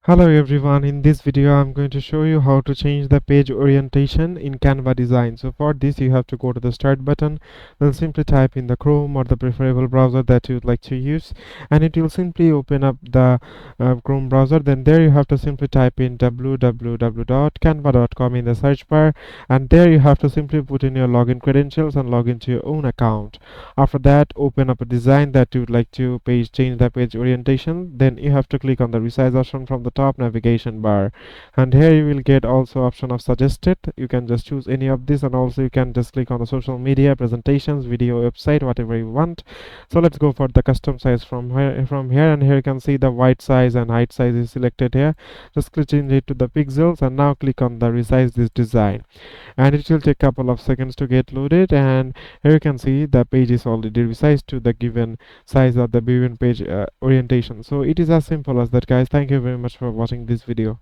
Hello everyone, in this video I'm going to show you how to change the page orientation in Canva design. So for this you have to go to the start button, then simply type in the Chrome or the preferable browser that you would like to use, and it will simply open up the Chrome browser. Then there you have to simply type in www.canva.com in the search bar, and there you have to simply put in your login credentials and log into your own account. After that, open up a design that you would like to change the page orientation. Then you have to click on the resize option from the top navigation bar, and here you will get also option of suggested. You can just choose any of this, and also you can just click on the social media, presentations, video, website, whatever you want. So let's go for the custom size from here, and here you can see the white size and height size is selected here. Just click change it to the pixels, and now click on the resize this design, and it will take a couple of seconds to get loaded. And here you can see the page is already resized to the given size of the given page orientation. So it is as simple as that, guys. Thank you very much for watching this video.